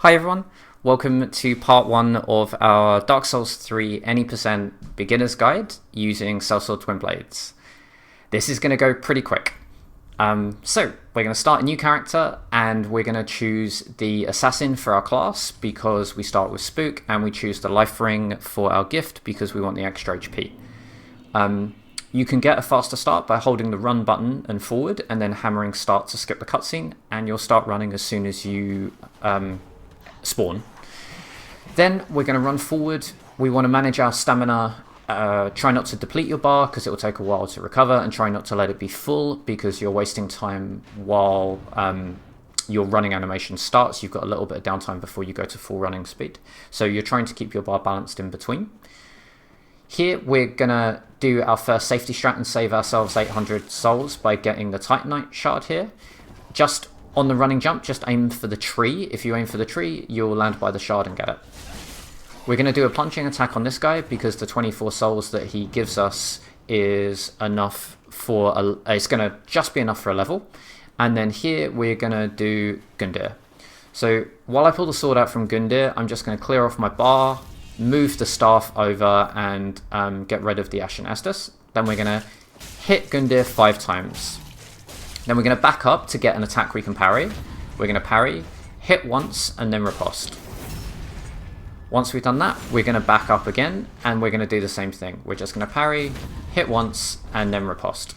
Hi everyone, welcome to part 1 of our Dark Souls 3 any percent beginner's guide using Sellsword Twinblades. This is going to go pretty quick. So we're going to start a new character and we're going to choose the assassin for our class because we start with Spook, and we choose the life ring for our gift because we want the extra HP. You can get a faster start by holding the run button and forward and then hammering start to skip the cutscene, and you'll start running as soon as you spawn. Then we're going to run forward. We want to manage our stamina. Try not to deplete your bar because it will take a while to recover, and try not to let it be full because you're wasting time while your running animation starts. You've got a little bit of downtime before you go to full running speed, so you're trying to keep your bar balanced in between. Here we're going to do our first safety strat and save ourselves 800 souls by getting the Titanite shard here. Just on the running jump, just aim for the tree. If you aim for the tree, you'll land by the shard and get it. We're going to do a plunging attack on this guy because the 24 souls that he gives us is enough for it's going to just be enough for a level. And then here we're going to do Gundyr. So while I pull the sword out from Gundyr, I'm just going to clear off my bar, move the staff over, and get rid of the Ashen Estus. Then we're going to hit Gundyr 5 times. Then we're going to back up to get an attack we can parry. We're going to parry, hit once, and then riposte. Once we've done that, we're going to back up again, and we're going to do the same thing. We're just going to parry, hit once, and then riposte.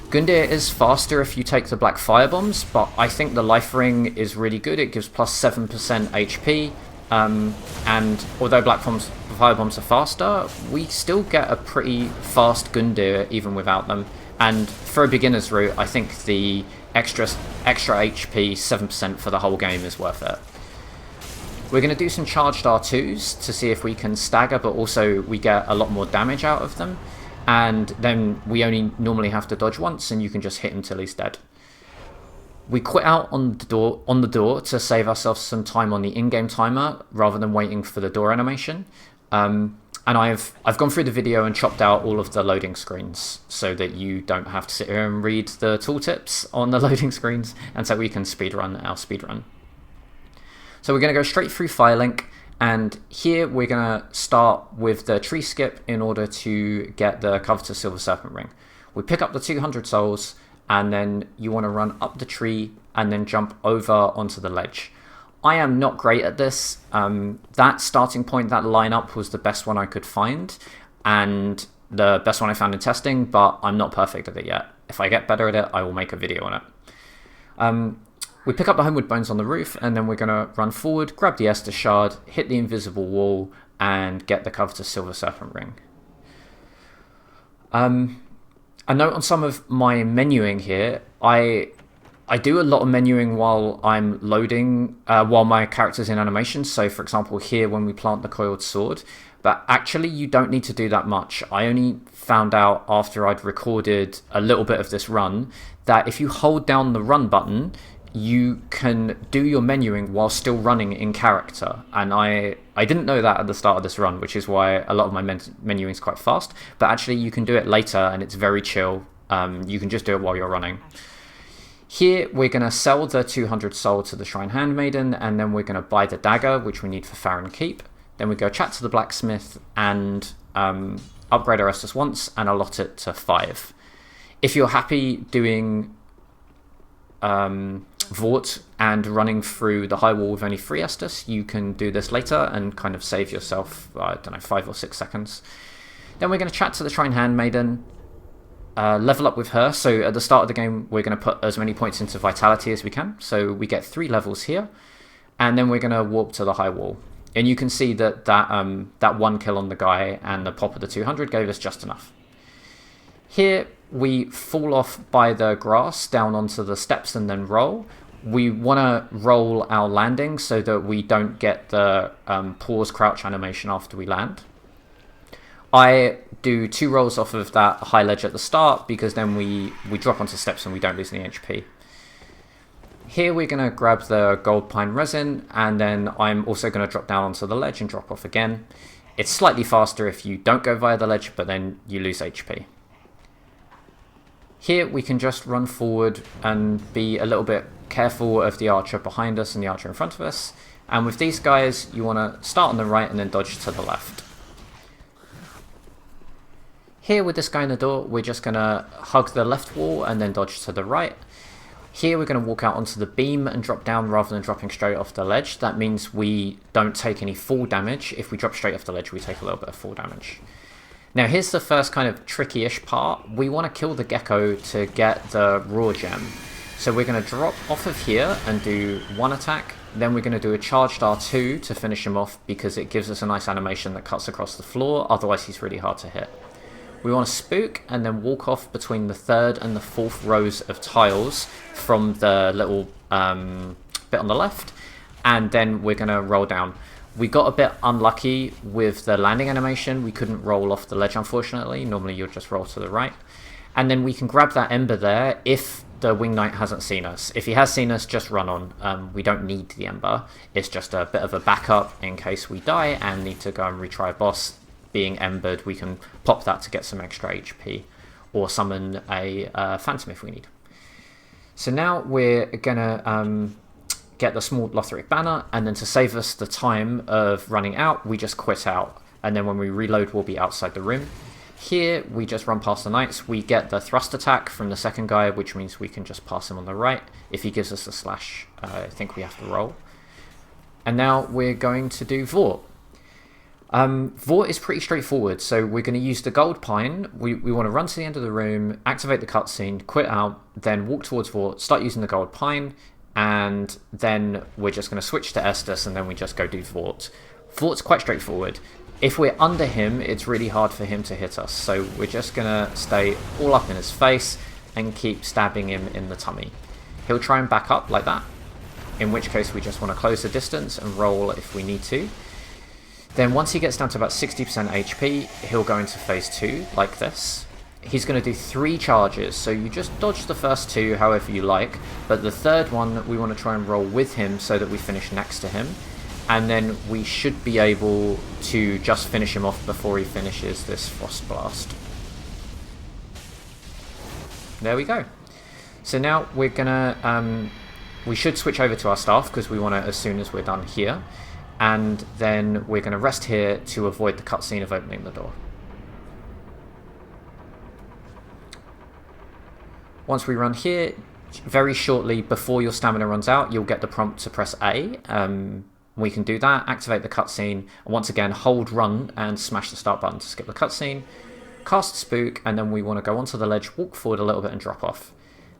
Gundyr is faster if you take the black fire bombs, but I think the life ring is really good. It gives plus 7% HP, and although fire bombs are faster, we still get a pretty fast Gundyr even without them. And for a beginner's route, I think the extra HP, 7% for the whole game, is worth it. We're going to do some charged R2s to see if we can stagger, but also we get a lot more damage out of them. And then we only normally have to dodge once, and you can just hit him till he's dead. We quit out on the door to save ourselves some time on the in-game timer rather than waiting for the door animation. And I've gone through the video and chopped out all of the loading screens so that you don't have to sit here and read the tooltips on the loading screens, and so we can speedrun our speedrun. So we're going to go straight through Firelink, and here we're going to start with the tree skip in order to get the Covetous Silver Serpent Ring. We pick up the 200 souls, and then you want to run up the tree and then jump over onto the ledge. I am not great at this. That starting point, that lineup, was the best one I could find, and the best one I found in testing, but I'm not perfect at it yet. If I get better at it, I will make a video on it. We pick up the Homeward Bones on the roof, and then we're going to run forward, grab the Estus Shard, hit the invisible wall, and get the Covetous Silver Serpent Ring. A note on some of my menuing here. I do a lot of menuing while I'm loading, while my character's in animation. So for example here when we plant the coiled sword, but actually you don't need to do that much. I only found out after I'd recorded a little bit of this run that if you hold down the run button, you can do your menuing while still running in character. And I didn't know that at the start of this run, which is why a lot of my menuing is quite fast, but actually you can do it later and it's very chill. You can just do it while you're running. Here we're going to sell the 200 soul to the Shrine Handmaiden, and then we're going to buy the dagger, which we need for Farron Keep. Then we go chat to the blacksmith and upgrade our Estus once and allot it to 5. If you're happy doing Vort and running through the high wall with only 3 Estus, you can do this later and kind of save yourself, I don't know, 5 or 6 seconds. Then we're going to chat to the Shrine Handmaiden. Level up with her. So at the start of the game we're going to put as many points into vitality as we can, so we get 3 levels here, and then we're going to warp to the high wall, and you can see that that 1 kill on the guy and the pop of the 200 gave us just enough. Here we fall off by the grass down onto the steps and then roll. We want to roll our landing so that we don't get the pause crouch animation after we land. I do 2 rolls off of that high ledge at the start because then we drop onto steps and we don't lose any HP. Here we're going to grab the gold pine resin, and then I'm also going to drop down onto the ledge and drop off again. It's slightly faster if you don't go via the ledge, but then you lose HP. Here we can just run forward and be a little bit careful of the archer behind us and the archer in front of us. And with these guys, you want to start on the right and then dodge to the left. Here with this guy in the door, we're just going to hug the left wall and then dodge to the right. Here we're going to walk out onto the beam and drop down rather than dropping straight off the ledge. That means we don't take any fall damage. If we drop straight off the ledge, we take a little bit of fall damage. Now here's the first kind of tricky-ish part. We want to kill the gecko to get the raw gem. So we're going to drop off of here and do one attack. Then we're going to do a charged R2 to finish him off because it gives us a nice animation that cuts across the floor. Otherwise he's really hard to hit. We want to spook and then walk off between the third and the fourth rows of tiles from the little bit on the left. And then we're going to roll down. We got a bit unlucky with the landing animation. We couldn't roll off the ledge, unfortunately. Normally you'll just roll to the right. And then we can grab that ember there if the Wing Knight hasn't seen us. If he has seen us, just run on. We don't need the ember. It's just a bit of a backup in case we die and need to go and retry a boss. Being embered, we can pop that to get some extra HP or summon a phantom if we need. So now we're gonna get the small Lothric banner, and then to save us the time of running out, we just quit out, and then when we reload we'll be outside the room. Here we just run past the knights. We get the thrust attack from the second guy, which means we can just pass him on the right. If he gives us a slash, I think we have to roll. And now we're going to do Vort. Vort is pretty straightforward, so we're going to use the gold pine. We want to run to the end of the room, activate the cutscene, quit out, then walk towards Vort, start using the gold pine, and then we're just going to switch to Estus, and then we just go do Vort. Vort's quite straightforward. If we're under him, it's really hard for him to hit us, so we're just going to stay all up in his face and keep stabbing him in the tummy. He'll try and back up like that, in which case we just want to close the distance and roll if we need to. Then once he gets down to about 60% HP, he'll go into phase 2, like this. He's going to do 3 charges, so you just dodge the first 2 however you like, but the third one we want to try and roll with him so that we finish next to him. And then we should be able to just finish him off before he finishes this Frost Blast. There we go. So now we're going to... we should switch over to our staff because we want it as soon as we're done here. And then we're going to rest here to avoid the cutscene of opening the door. Once we run here, very shortly before your stamina runs out, you'll get the prompt to press A. We can do that, activate the cutscene, and once again hold run and smash the start button to skip the cutscene. Cast Spook, and then we want to go onto the ledge, walk forward a little bit and drop off.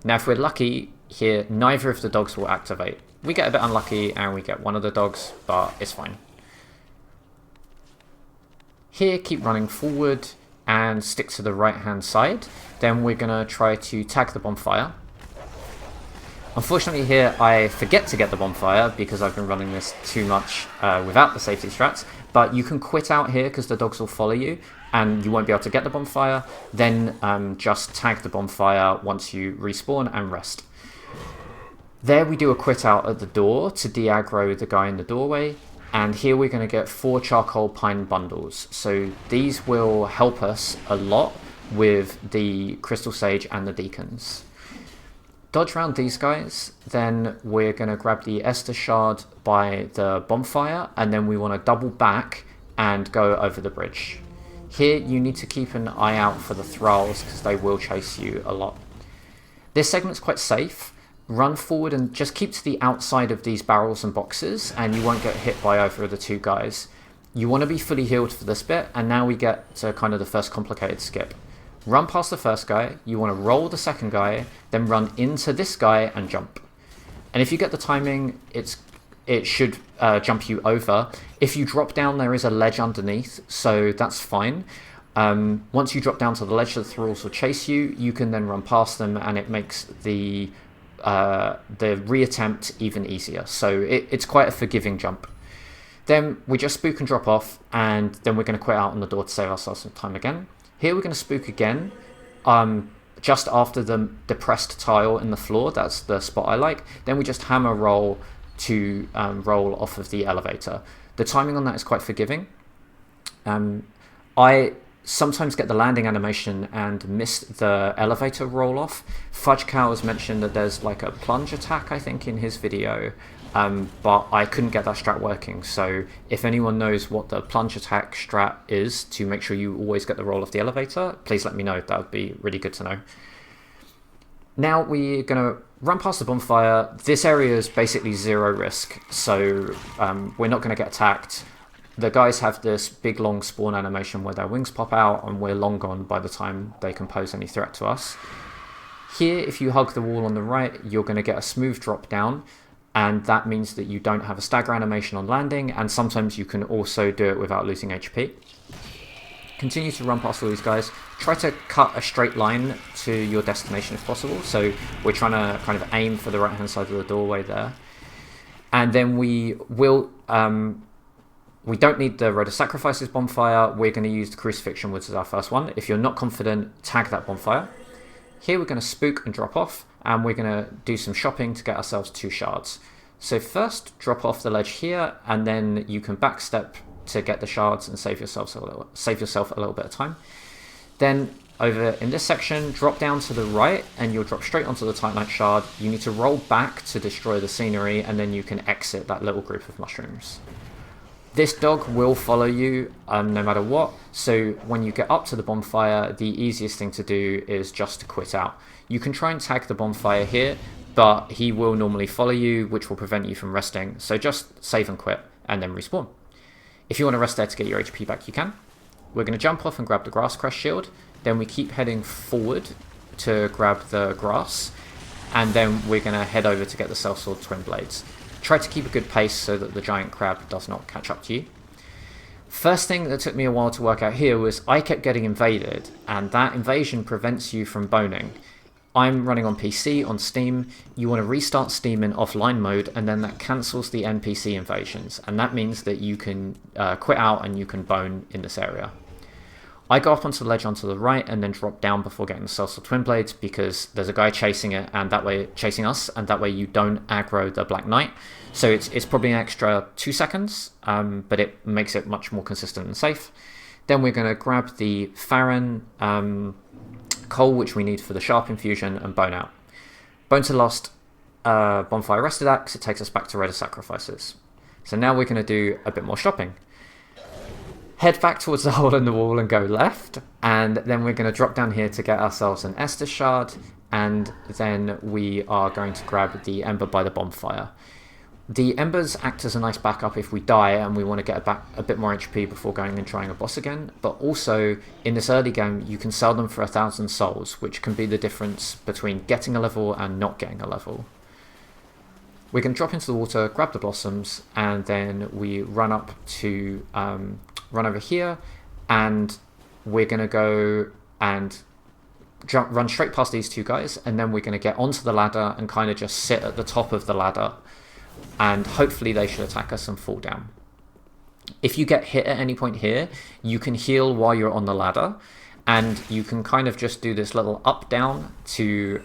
Now if we're lucky here, neither of the dogs will activate. We get a bit unlucky and we get one of the dogs, but it's fine. Here, keep running forward and stick to the right hand side. Then we're going to try to tag the bonfire. Unfortunately here I forget to get the bonfire because I've been running this too much without the safety strats, but you can quit out here because the dogs will follow you and you won't be able to get the bonfire. Then just tag the bonfire once you respawn and rest. There we do a quit out at the door to de-aggro the guy in the doorway, and here we're going to get 4 charcoal pine bundles. So these will help us a lot with the Crystal Sage and the Deacons. Dodge around these guys, then we're going to grab the Estus Shard by the bonfire, and then we want to double back and go over the bridge. Here you need to keep an eye out for the thralls because they will chase you a lot. This segment's quite safe. Run forward and just keep to the outside of these barrels and boxes and you won't get hit by either of the 2 guys. You want to be fully healed for this bit, and now we get to kind of the first complicated skip. Run past the first guy, you want to roll the second guy, then run into this guy and jump. And if you get the timing, it should jump you over. If you drop down, there is a ledge underneath, so that's fine. Once you drop down to the ledge, the thralls will chase you. You can then run past them and it makes the reattempt even easier. So it's quite a forgiving jump. Then we just spook and drop off, and then we're going to quit out on the door to save ourselves some time again. Here we're going to spook again, just after the depressed tile in the floor. That's the spot I like. Then we just hammer roll to roll off of the elevator. The timing on that is quite forgiving. I sometimes get the landing animation and miss the elevator roll off. Fudge Cow has mentioned that there's like a plunge attack, I think, in his video, but I couldn't get that strat working. So if anyone knows what the plunge attack strat is to make sure you always get the roll off the elevator, please let me know. That would be really good to know. Now we're going to run past the bonfire. This area is basically zero risk, so we're not going to get attacked. The guys have this big long spawn animation where their wings pop out, and we're long gone by the time they can pose any threat to us. Here, if you hug the wall on the right, you're going to get a smooth drop down, and that means that you don't have a stagger animation on landing, and sometimes you can also do it without losing HP. Continue to run past all these guys. Try to cut a straight line to your destination if possible. So we're trying to kind of aim for the right hand side of the doorway there. And then we will... we don't need the Road of Sacrifices bonfire. We're going to use the Crucifixion Woods as our first one. If you're not confident, tag that bonfire. Here we're going to spook and drop off, and we're going to do some shopping to get ourselves 2 shards. So first, drop off the ledge here, and then you can backstep to get the shards and save yourself a little bit of time. Then over in this section, drop down to the right, and you'll drop straight onto the Titanite shard. You need to roll back to destroy the scenery, and then you can exit that little group of mushrooms. This dog will follow you no matter what, so when you get up to the bonfire, the easiest thing to do is just to quit out. You can try and tag the bonfire here, but he will normally follow you, which will prevent you from resting, so just save and quit, and then respawn. If you want to rest there to get your HP back, you can. We're going to jump off and grab the Grass Crest Shield, then we keep heading forward to grab the grass, and then we're going to head over to get the Sellsword Twinblades. Try to keep a good pace so that the giant crab does not catch up to you. First thing that took me a while to work out here was I kept getting invaded, and that invasion prevents you from boning. I'm running on PC on Steam. You want to restart Steam in offline mode, and then that cancels the NPC invasions, and that means that you can quit out and you can bone in this area. I go up onto the ledge onto the right and then drop down before getting the Sellsword Twinblades because there's a guy chasing it, and that way chasing us, and that way you don't aggro the Black Knight. So it's probably an extra 2 seconds, but it makes it much more consistent and safe. Then we're going to grab the Farron coal, which we need for the sharp infusion, and bone out. Bone to the last bonfire rested axe. It takes us back to Road of Sacrifices. So now we're going to do a bit more shopping. Head back towards the hole in the wall and go left, and then we're going to drop down here to get ourselves an Estus shard, and then we are going to grab the Ember by the bonfire. The Embers act as a nice backup if we die and we want to get a bit more HP before going and trying a boss again, but also in this early game you can sell them for 1,000 souls, which can be the difference between getting a level and not getting a level. We're going to drop into the water, grab the blossoms, and then we run up to run over here, and we're going to go and run straight past these 2 guys, and then we're going to get onto the ladder and kind of just sit at the top of the ladder, and hopefully they should attack us and fall down. If you get hit at any point here, you can heal while you're on the ladder, and you can kind of just do this little up-down to...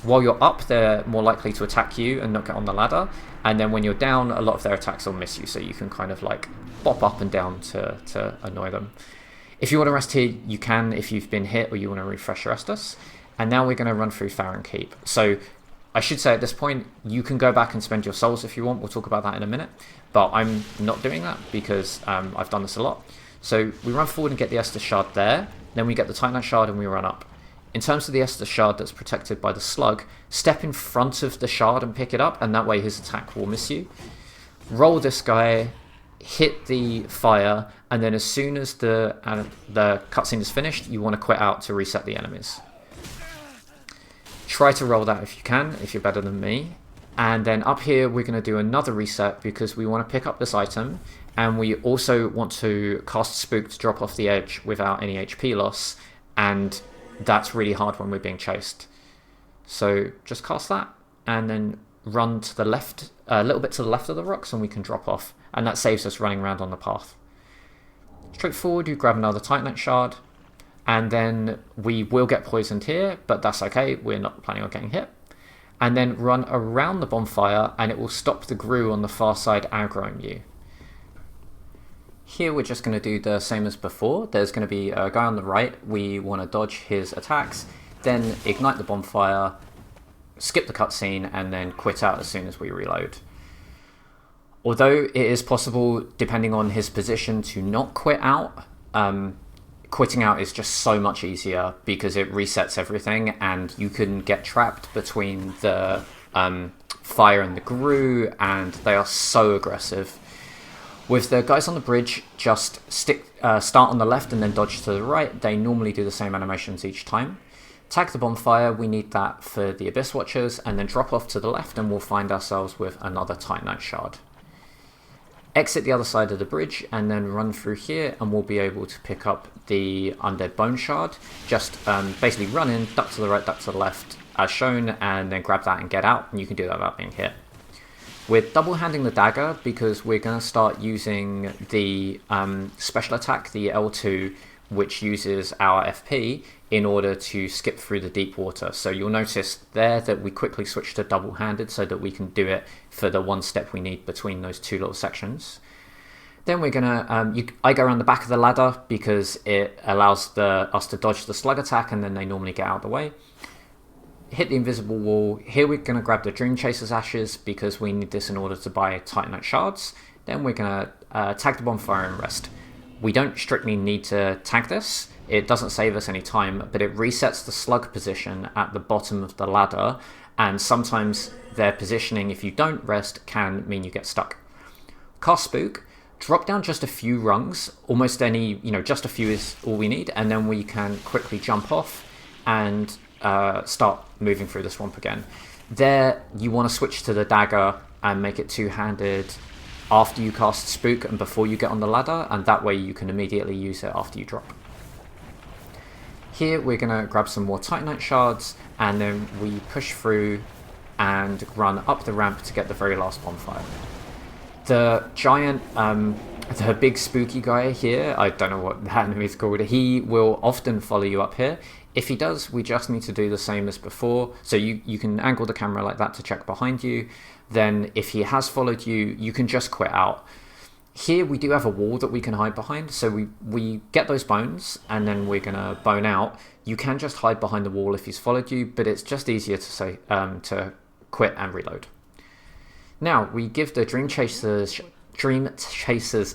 while you're up, they're more likely to attack you and not get on the ladder, and then when you're down, a lot of their attacks will miss you, so you can kind of like bop up and down to annoy them. If you want to rest here, you can if you've been hit or you want to refresh your Estus. And now we're going to run through Farron Keep. So I should say at this point, you can go back and spend your souls if you want. We'll talk about that in a minute, but I'm not doing that because I've done this a lot. So we run forward and get the Estus shard there, then we get the Titanite shard and we run up. In terms of the Estus shard that's protected by the slug, step in front of the shard and pick it up, and that way his attack will miss you. Roll this guy, hit the fire, and then as soon as the cutscene is finished, you want to quit out to reset the enemies. Try to roll that if you can, if you're better than me. And then up here, we're going to do another reset because we want to pick up this item, and we also want to cast Spook to drop off the edge without any HP loss, and that's really hard when we're being chased. So just cast that, and then run to the left, a little bit to the left of the rocks, and we can drop off, and that saves us running around on the path. Straight forward, you grab another Titanite shard, and then we will get poisoned here, but that's okay, we're not planning on getting hit. And then run around the bonfire, and it will stop the Gru on the far side aggroing you. Here we're just going to do the same as before. There's going to be a guy on the right. We want to dodge his attacks, then ignite the bonfire, skip the cutscene, and then quit out as soon as we reload. Although it is possible, depending on his position, to not quit out, quitting out is just so much easier because it resets everything and you can get trapped between the fire and the Gru, and they are so aggressive. With the guys on the bridge, just start on the left and then dodge to the right. They normally do the same animations each time. Tag the bonfire, we need that for the Abyss Watchers, and then drop off to the left and we'll find ourselves with another Titanite Shard. Exit the other side of the bridge and then run through here and we'll be able to pick up the Undead Bone Shard. Just basically run in, duck to the right, duck to the left as shown, and then grab that and get out, and you can do that without being hit. We're double-handing the dagger because we're going to start using the special attack, the L2, which uses our FP in order to skip through the deep water. So you'll notice there that we quickly switch to double-handed so that we can do it for the one step we need between those two little sections. Then we're going to, I go around the back of the ladder because it allows us to dodge the slug attack and then they normally get out of the way. Hit the invisible wall. Here we're going to grab the Dream Chaser's Ashes because we need this in order to buy Titanite Shards. Then we're going to tag the bonfire and rest. We don't strictly need to tag this. It doesn't save us any time, but it resets the slug position at the bottom of the ladder, and sometimes their positioning, if you don't rest, can mean you get stuck. Cast Spook. Drop down just a few rungs, almost any, just a few is all we need, and then we can quickly jump off and start moving through the swamp again. There, you want to switch to the dagger and make it two-handed after you cast Spook and before you get on the ladder, and that way you can immediately use it after you drop. Here we're going to grab some more Titanite Shards, and then we push through and run up the ramp to get the very last bonfire. The giant, the big spooky guy here, I don't know what that enemy is called, he will often follow you up here. If he does, we just need to do the same as before. So you can angle the camera like that to check behind you. Then if he has followed you, you can just quit out. Here we do have a wall that we can hide behind. So we get those bones and then we're going to bone out. You can just hide behind the wall if he's followed you, but it's just easier to say to quit and reload. Now we give the Dream Chaser's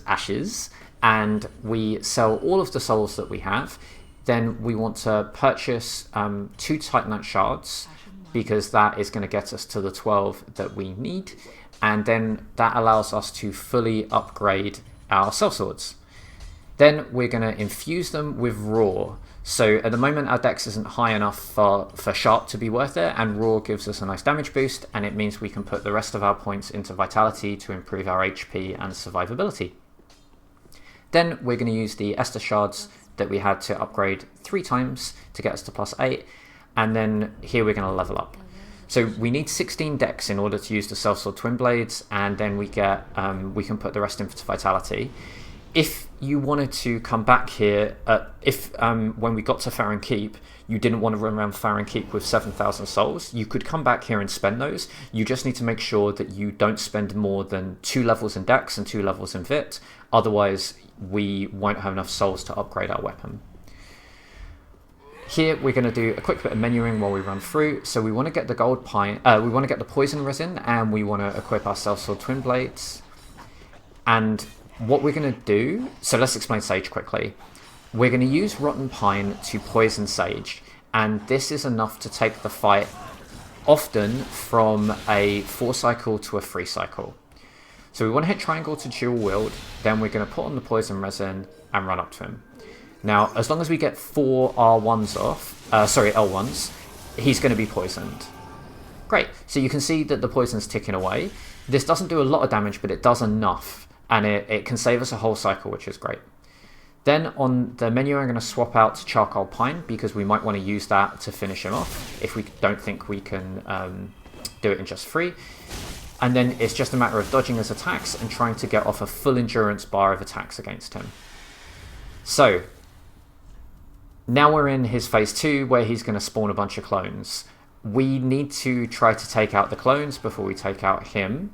Ashes and we sell all of the souls that we have. Then we want to purchase 2 Titanite Shards because that is going to get us to the 12 that we need. And then that allows us to fully upgrade our Sellswords. Then we're going to infuse them with Raw. So at the moment our dex isn't high enough for Sharp to be worth it, and Raw gives us a nice damage boost, and it means we can put the rest of our points into Vitality to improve our HP and survivability. Then we're going to use the Esther Shards that we had to upgrade 3 times to get us to +8, and then here we're going to level up. So we need 16 dex in order to use the Sellsword Twinblades, and then we can put the rest into Vitality. If you wanted to come back here, when we got to Farron Keep, you didn't want to run around Farron Keep with 7,000 souls, you could come back here and spend those. You just need to make sure that you don't spend more than 2 levels in dex and 2 levels in vit, otherwise we won't have enough souls to upgrade our weapon. Here we're going to do a quick bit of menuing while we run through. So we want to get the gold pine, we want to get the poison resin, and we want to equip our Sellsword Twinblades. And what we're going to do, so let's explain Sage quickly. We're going to use Rotten Pine to poison Sage, and this is enough to take the fight often from a 4 cycle to a 3 cycle. So we want to hit triangle to dual wield, then we're going to put on the poison resin and run up to him. Now, as long as we get 4 R1s off, L1s, he's going to be poisoned. Great, so you can see that the poison's ticking away. This doesn't do a lot of damage, but it does enough, and it can save us a whole cycle, which is great. Then on the menu, I'm going to swap out to Charcoal Pine, because we might want to use that to finish him off, if we don't think we can do it in just 3. And then it's just a matter of dodging his attacks and trying to get off a full endurance bar of attacks against him. So now we're in his phase 2 where he's going to spawn a bunch of clones. We need to try to take out the clones before we take out him.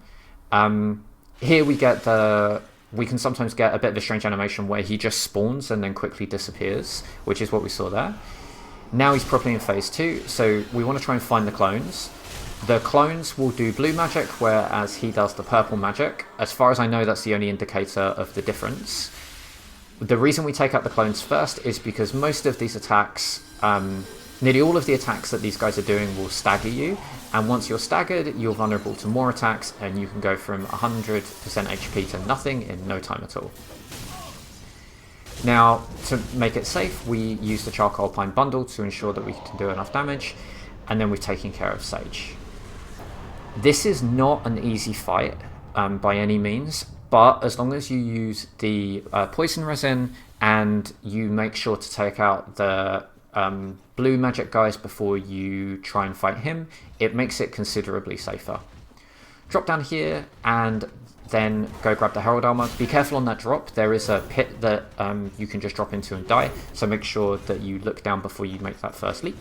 Here we get the we can sometimes get a bit of a strange animation where he just spawns and then quickly disappears, which is what we saw there. Now he's properly in phase 2, so we want to try and find the clones. The clones will do blue magic, whereas he does the purple magic. As far as I know, that's the only indicator of the difference. The reason we take out the clones first is because most of these attacks, nearly all of the attacks that these guys are doing will stagger you, and once you're staggered, you're vulnerable to more attacks, and you can go from 100% HP to nothing in no time at all. Now, to make it safe, we use the Charcoal Pine bundle to ensure that we can do enough damage, and then we've taken care of Sage. This is not an easy fight by any means, but as long as you use the poison resin and you make sure to take out the blue magic guys before you try and fight him, it makes it considerably safer. Drop down here and then go grab the Herald Armor. Be careful on that drop. There is a pit that you can just drop into and die, so make sure that you look down before you make that first leap.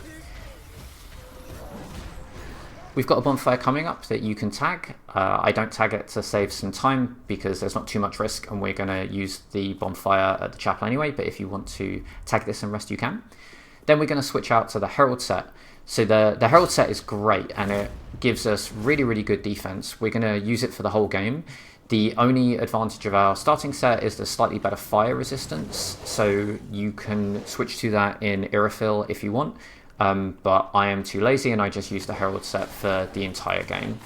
We've got a bonfire coming up that you can tag. I don't tag it to save some time because there's not too much risk, and we're going to use the bonfire at the chapel anyway, but if you want to tag this and rest, you can. Then we're going to switch out to the Herald set. So the Herald set is great, and it gives us really, really good defense. We're going to use it for the whole game. The only advantage of our starting set is the slightly better fire resistance, so you can switch to that in Irophil if you want. But I am too lazy and I just use the Herald set for the entire game.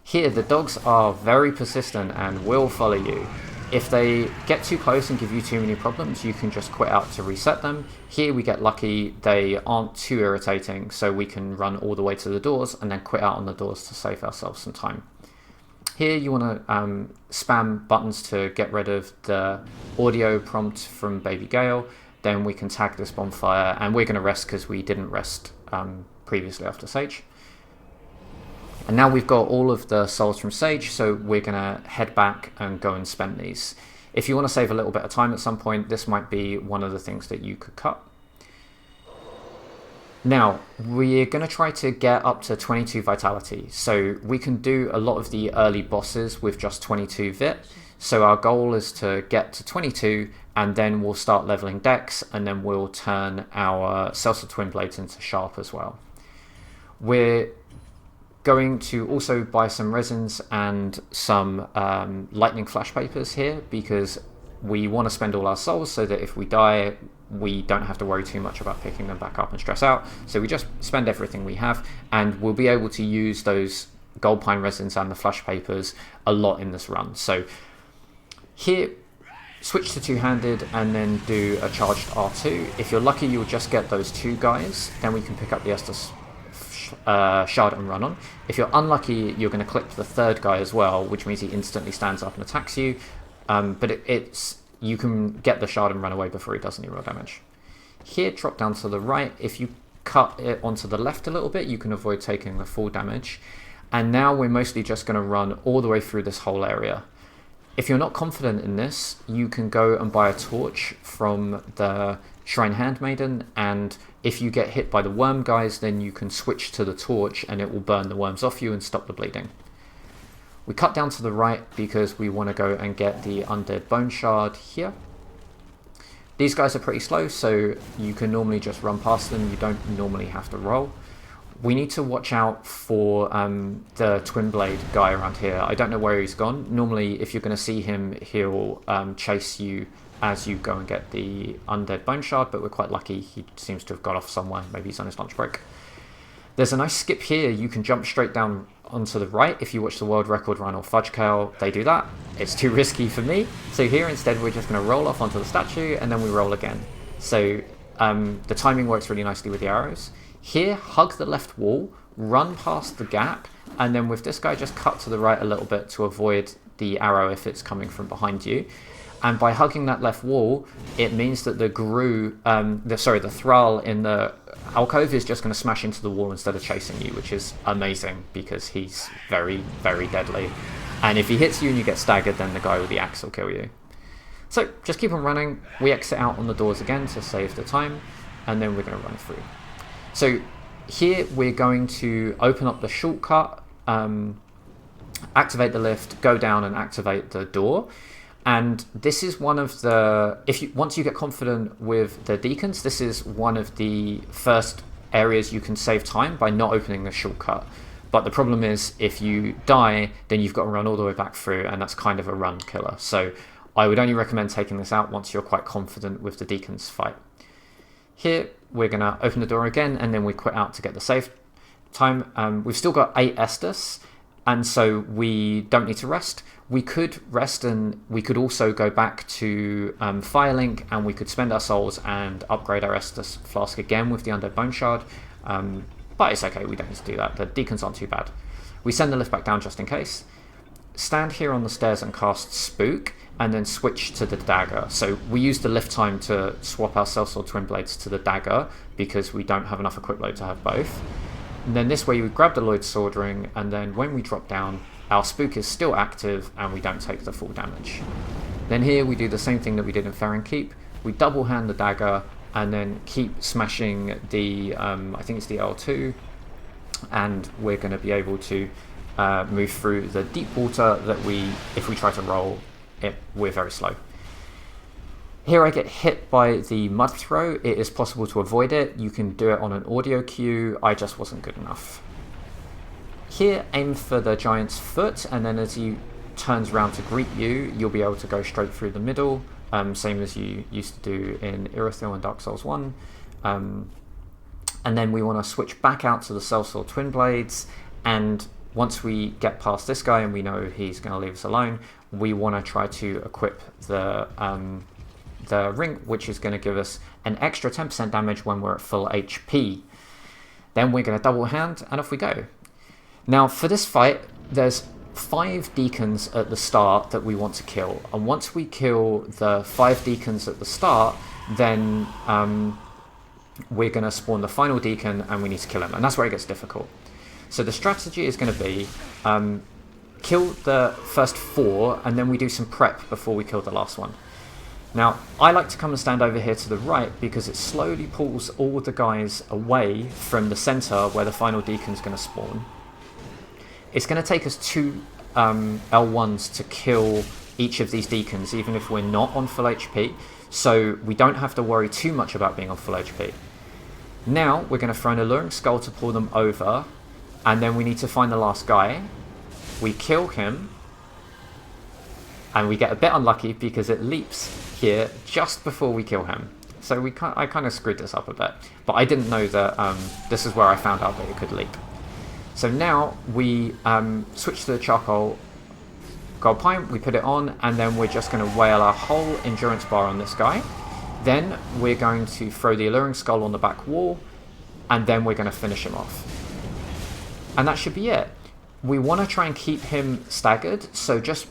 Here, the dogs are very persistent and will follow you. If they get too close and give you too many problems, you can just quit out to reset them. Here we get lucky, they aren't too irritating, so we can run all the way to the doors and then quit out on the doors to save ourselves some time. Here you want to spam buttons to get rid of the audio prompt from Baby Gale. Then we can tag this bonfire, and we're going to rest because we didn't rest previously after Sage. And now we've got all of the souls from Sage, so we're going to head back and go and spend these. If you want to save a little bit of time at some point, this might be one of the things that you could cut. Now, we're going to try to get up to 22 vitality, so we can do a lot of the early bosses with just 22 vit. So our goal is to get to 22, and then we'll start leveling Dex, and then we'll turn our Sellsword Twinblades into Sharp as well. We're going to also buy some resins and some lightning flash papers here, because we want to spend all our souls so that if we die, we don't have to worry too much about picking them back up and stress out. So we just spend everything we have, and we'll be able to use those gold pine resins and the flash papers a lot in this run. So here, switch to two-handed and then do a charged R2. If you're lucky, you'll just get those two guys. Then we can pick up the Estus Shard and run on. If you're unlucky, you're going to clip the third guy as well, which means he instantly stands up and attacks you. But you can get the Shard and run away before he does any real damage. Here, drop down to the right. If you cut it onto the left a little bit, you can avoid taking the full damage. And now we're mostly just going to run all the way through this whole area. If you're not confident in this, you can go and buy a torch from the Shrine Handmaiden, and if you get hit by the worm guys, then you can switch to the torch and it will burn the worms off you and stop the bleeding. We cut down to the right because we want to go and get the Undead Bone Shard here. These guys are pretty slow, so you can normally just run past them, you don't normally have to roll. We need to watch out for the Twinblade guy around here. I don't know where he's gone. Normally, if you're going to see him, he'll chase you as you go and get the Undead Bone Shard, but we're quite lucky. He seems to have got off somewhere. Maybe he's on his lunch break. There's a nice skip here. You can jump straight down onto the right. If you watch the World Record Run or Fudge Kale, they do that. It's too risky for me. So here, instead, we're just going to roll off onto the statue, and then we roll again. So the timing works really nicely with the arrows. Here, hug the left wall, run past the gap, and then with this guy, just cut to the right a little bit to avoid the arrow if it's coming from behind you. And by hugging that left wall, it means that the the thrall in the alcove is just going to smash into the wall instead of chasing you, which is amazing because he's very, very deadly. And if he hits you and you get staggered, then the guy with the axe will kill you. So just keep on running. We exit out on the doors again to save the time, and then we're going to run through. So here we're going to open up the shortcut, activate the lift, go down and activate the door. And this is one of the, once you get confident with the deacons, this is one of the first areas you can save time by not opening a shortcut. But the problem is, if you die, then you've got to run all the way back through, and that's kind of a run killer. So I would only recommend taking this out once you're quite confident with the deacons fight. Here, we're going to open the door again, and then we quit out to get the save time. We've still got 8 Estus, and so we don't need to rest. We could rest, and we could also go back to Firelink, and we could spend our souls and upgrade our Estus flask again with the Undead Bone Shard. But it's okay, we don't need to do that. The deacons aren't too bad. We send the lift back down just in case. Stand here on the stairs and cast Spook, and then switch to the dagger. So we use the lift time to swap our Sellsword Twinblades to the dagger, because we don't have enough equip load to have both. And then this way we grab the Lloyd Sword Ring, and then when we drop down, our Spook is still active and we don't take the full damage. Then here we do the same thing that we did in Farron Keep. We double hand the dagger and then keep smashing the, I think it's the L2, and we're going to be able to move through the deep water that if we try to roll it, we're very slow. Here I get hit by the mud throw. It is possible to avoid it. You can do it on an audio cue. I just wasn't good enough. Here, aim for the giant's foot, and then as he turns around to greet you, you'll be able to go straight through the middle, same as you used to do in Irithyll and Dark Souls 1. And then we want to switch back out to the Sellsword Twinblades, and once we get past this guy and we know he's going to leave us alone, we want to try to equip the ring, which is going to give us an extra 10% damage when we're at full HP. Then we're going to double hand, and off we go. Now for this fight, there's 5 deacons at the start that we want to kill, and once we kill the 5 deacons at the start, then we're going to spawn the final deacon and we need to kill him, and that's where it gets difficult. So the strategy is going to be kill the first 4, and then we do some prep before we kill the last one. Now, I like to come and stand over here to the right because it slowly pulls all the guys away from the center where the final deacon's going to spawn. It's going to take us 2 L1s to kill each of these deacons, even if we're not on full HP, so we don't have to worry too much about being on full HP. Now, we're going to throw an Alluring Skull to pull them over, and then we need to find the last guy. We kill him, and we get a bit unlucky because it leaps here just before we kill him. So I kind of screwed this up a bit, but I didn't know that this is where I found out that it could leap. So now we switch to the charcoal gold pine, we put it on, and then we're just going to whale our whole endurance bar on this guy. Then we're going to throw the Alluring Skull on the back wall, and then we're going to finish him off. And that should be it. We want to try and keep him staggered, so just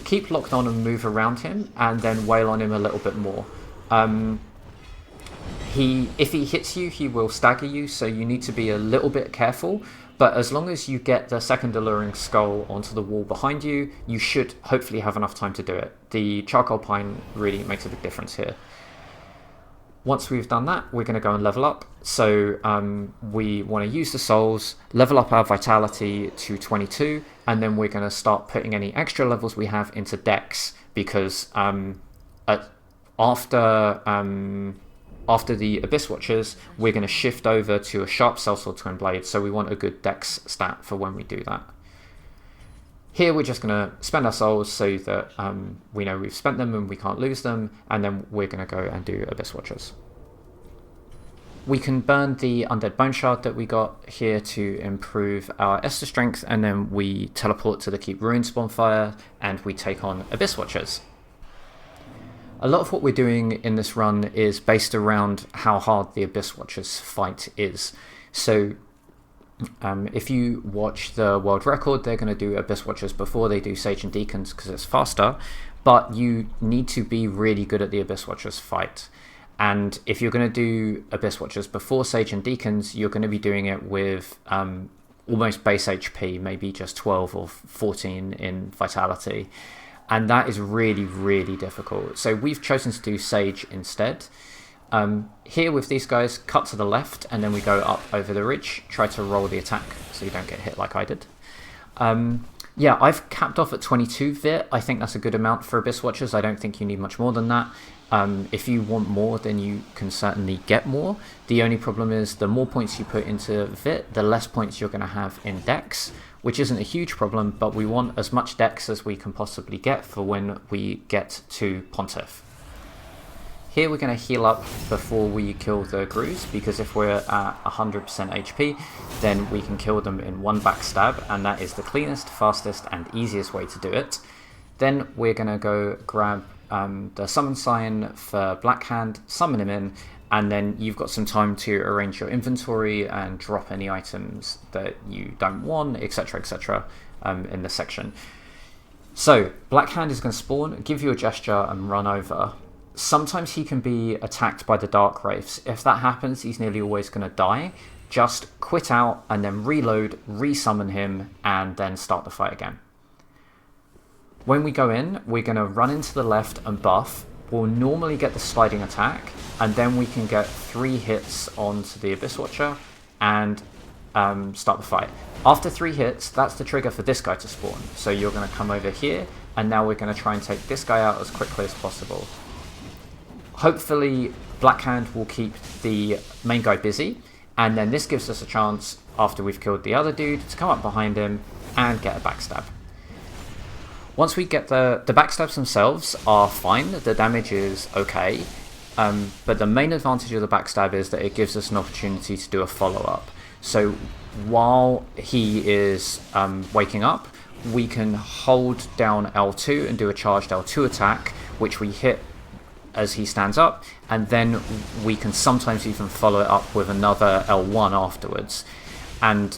keep locked on and move around him, and then wail on him a little bit more. If he hits you, he will stagger you, so you need to be a little bit careful. But as long as you get the second Alluring Skull onto the wall behind you, you should hopefully have enough time to do it. The charcoal pine really makes a big difference here. Once we've done that, we're going to go and level up. So we want to use the souls, level up our vitality to 22, and then we're going to start putting any extra levels we have into Dex, because after the Abyss Watchers, we're going to shift over to a sharp Sellsword Twinblade, so we want a good Dex stat for when we do that. Here we're just going to spend our souls so that we know we've spent them and we can't lose them, and then we're going to go and do Abyss Watchers. We can burn the Undead Bone Shard that we got here to improve our Estus strength, and then we teleport to the Keep Ruins bonfire and we take on Abyss Watchers. A lot of what we're doing in this run is based around how hard the Abyss Watchers fight is. So if you watch the world record, they're going to do Abyss Watchers before they do Sage and Deacons because it's faster, but you need to be really good at the Abyss Watchers fight. And if you're going to do Abyss Watchers before Sage and Deacons, you're going to be doing it with almost base HP, maybe just 12 or 14 in Vitality. And that is really, really difficult. So we've chosen to do Sage instead. Here with these guys, cut to the left, and then we go up over the ridge. Try to roll the attack so you don't get hit like I did. Yeah, I've capped off at 22 vit. I think that's a good amount for Abyss Watchers. I don't think you need much more than that. If you want more, then you can certainly get more. The only problem is the more points you put into vit, the less points you're going to have in dex, which isn't a huge problem, but we want as much dex as we can possibly get for when we get to Pontiff. Here we're going to heal up before we kill the Grooves, because if we're at 100% HP, then we can kill them in one backstab, and that is the cleanest, fastest, and easiest way to do it. Then we're going to go grab the summon sign for Blackhand, summon him in, and then you've got some time to arrange your inventory and drop any items that you don't want, etc, etc, in this section. So Blackhand is going to spawn, give you a gesture, and run over. Sometimes he can be attacked by the Dark Wraiths. If that happens, he's nearly always going to die. Just quit out and then reload, resummon him, and then start the fight again. When we go in, we're going to run into the left and buff. We'll normally get the sliding attack, and then we can get 3 hits onto the Abyss Watcher and start the fight. After 3 hits, that's the trigger for this guy to spawn. So you're going to come over here, and now we're going to try and take this guy out as quickly as possible. Hopefully Blackhand will keep the main guy busy, and then this gives us a chance, after we've killed the other dude, to come up behind him and get a backstab. Once we get the backstabs themselves are fine, the damage is okay, but the main advantage of the backstab is that it gives us an opportunity to do a follow-up. So while he is waking up, we can hold down L2 and do a charged L2 attack, which we hit as he stands up, and then we can sometimes even follow it up with another L1 afterwards. And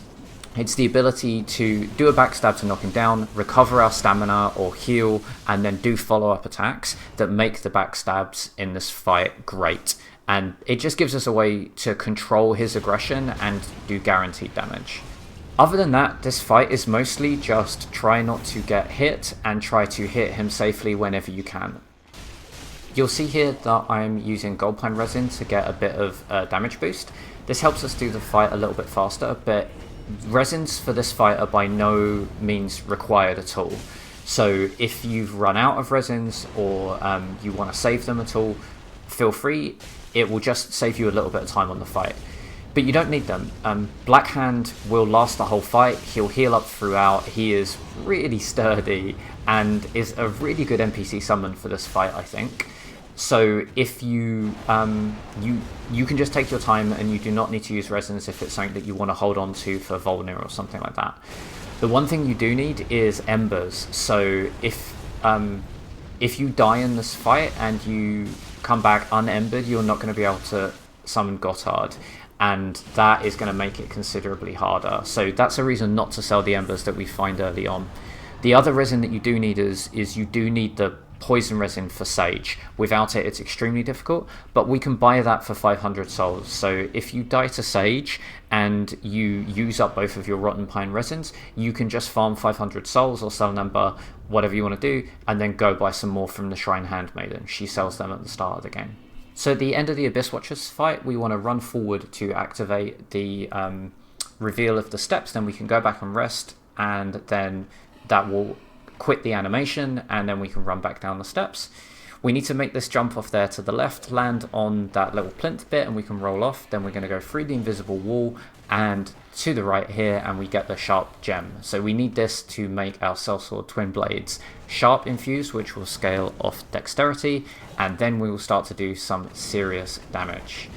it's the ability to do a backstab to knock him down, recover our stamina or heal, and then do follow-up attacks that make the backstabs in this fight great. And it just gives us a way to control his aggression and do guaranteed damage. Other than that, this fight is mostly just try not to get hit and try to hit him safely whenever you can. You'll see here that I'm using Gold Pine Resin to get a bit of damage boost. This helps us do the fight a little bit faster, but resins for this fight are by no means required at all. So if you've run out of resins or you want to save them at all, feel free. It will just save you a little bit of time on the fight. But you don't need them. Blackhand will last the whole fight. He'll heal up throughout. He is really sturdy and is a really good NPC summon for this fight, I think. So if you you can just take your time, and you do not need to use resins if it's something that you want to hold on to for Wolnir or something like that. The one thing you do need is embers. So if you die in this fight and you come back unembered, you're not going to be able to summon Gotthard, and that is going to make it considerably harder. So that's a reason not to sell the embers that we find early on. The other resin that you do need is you do need the poison resin for Sage. Without it, it's extremely difficult, but we can buy that for 500 souls. So if you die to Sage and you use up both of your Rotten Pine resins, you can just farm 500 souls or sell an ember, whatever you want to do, and then go buy some more from the Shrine Handmaiden. She sells them at the start of the game. So at the end of the Abyss Watchers fight, we want to run forward to activate the reveal of the steps, then we can go back and rest, and then that will quit the animation, and then we can run back down the steps. We need to make this jump off there to the left, land on that little plinth bit, and we can roll off. Then we're going to go through the invisible wall and to the right here, and we get the sharp gem. So we need this to make our Sellsword Twinblades sharp infused, which will scale off dexterity, and then we will start to do some serious damage.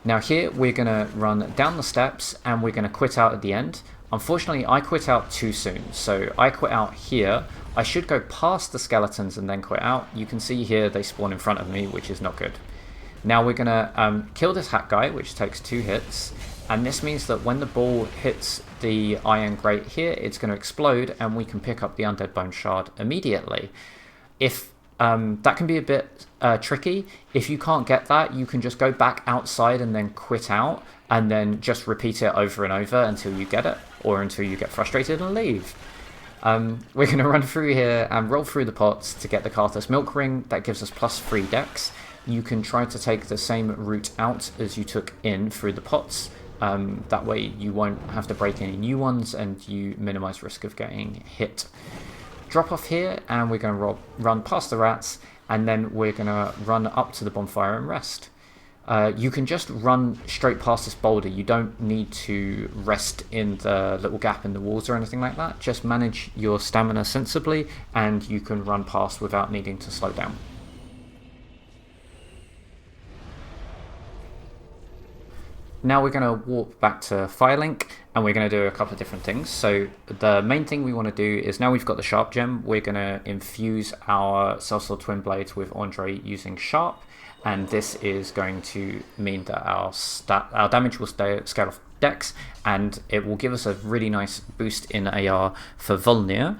Now here we're going to run down the steps, and we're going to quit out at the end. Unfortunately, I quit out too soon, so I quit out here. I should go past the skeletons and then quit out. You can see here they spawn in front of me, which is not good. Now we're going to kill this hat guy, which takes 2 hits, and this means that when the ball hits the iron grate here, it's going to explode, and we can pick up the Undead Bone Shard immediately. If that can be a bit tricky. If you can't get that, you can just go back outside and then quit out, and then just repeat it over and over until you get it, or until you get frustrated and leave. We're going to run through here and roll through the pots to get the Carthus Milk Ring. That gives us +3 dex. You can try to take the same route out as you took in through the pots. That way you won't have to break any new ones and you minimize risk of getting hit. Drop off here, and we're going to run past the rats, and then we're going to run up to the bonfire and rest. You can just run straight past this boulder. You don't need to rest in the little gap in the walls or anything like that. Just manage your stamina sensibly, and you can run past without needing to slow down. Now we're going to walk back to Firelink, and we're going to do a couple of different things. So the main thing we want to do is, now we've got the Sharp gem, we're going to infuse our Sellsword Twinblades with Andre using Sharp, and this is going to mean that our damage will scale off Dex, and it will give us a really nice boost in AR for Wolnir.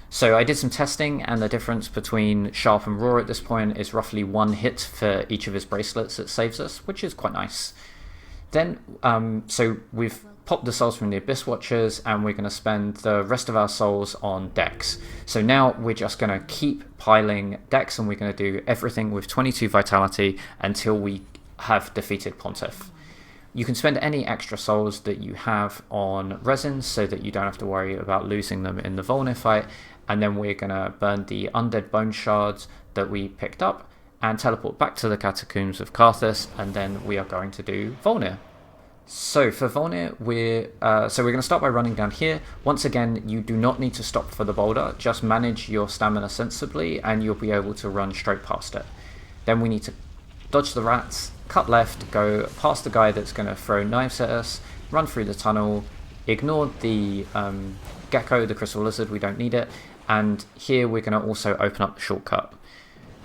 So I did some testing, and the difference between Sharp and Raw at this point is roughly 1 hit for each of his bracelets that saves us, which is quite nice. Then, so we've popped the souls from the Abyss Watchers, and we're going to spend the rest of our souls on Dex. So now we're just going to keep piling Dex, and we're going to do everything with 22 Vitality until we have defeated Pontiff. You can spend any extra souls that you have on Resins so that you don't have to worry about losing them in the Wolnir fight, and then we're going to burn the Undead Bone Shards that we picked up and teleport back to the Catacombs of Carthus, and then we are going to do Wolnir. So for Wolnir, we're going to start by running down here. Once again, you do not need to stop for the boulder, just manage your stamina sensibly and you'll be able to run straight past it. Then we need to dodge the rats, cut left, go past the guy that's going to throw knives at us, run through the tunnel, ignore the gecko, the crystal lizard, we don't need it, and here we're going to also open up the shortcut.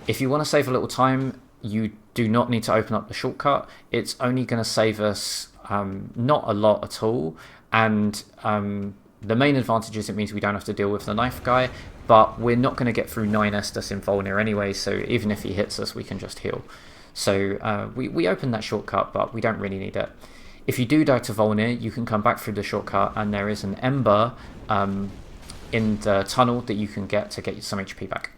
If you want to save a little time, you do not need to open up the shortcut. It's only going to save us not a lot at all, and the main advantage is it means we don't have to deal with the knife guy, but we're not going to get through 9 Estus in Wolnir anyway, so even if he hits us we can just heal. So we open that shortcut, but we don't really need it. If you do die to Wolnir, you can come back through the shortcut, and there is an Ember in the tunnel that you can get some HP back.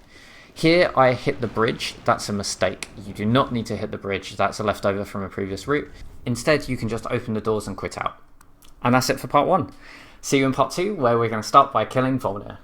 Here I hit the bridge. That's a mistake. You do not need to hit the bridge. That's a leftover from a previous route. Instead, you can just open the doors and quit out. And that's it for part 1. See you in part 2, where we're going to start by killing Wolnir.